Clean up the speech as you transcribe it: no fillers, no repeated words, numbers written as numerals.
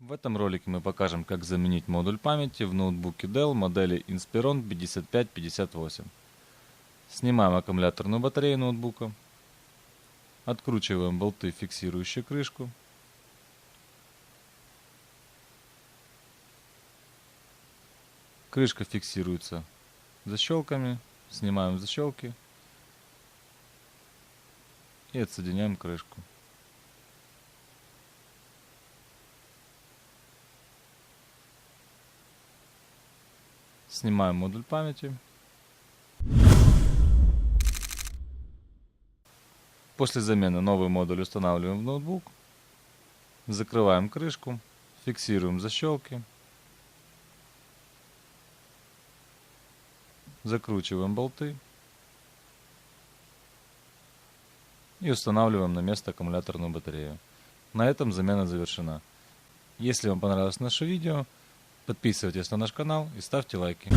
В этом ролике мы покажем, как заменить модуль памяти в ноутбуке Dell модели Inspiron 5558. Снимаем аккумуляторную батарею ноутбука. Откручиваем болты, фиксирующие крышку. Крышка фиксируется защелками. Снимаем защелки и отсоединяем крышку. Снимаем модуль памяти. После замены новый модуль устанавливаем в ноутбук. Закрываем крышку, фиксируем защелки. Закручиваем болты. И устанавливаем на место аккумуляторную батарею. На этом замена завершена. Если вам понравилось наше видео, подписывайтесь на наш канал и ставьте лайки.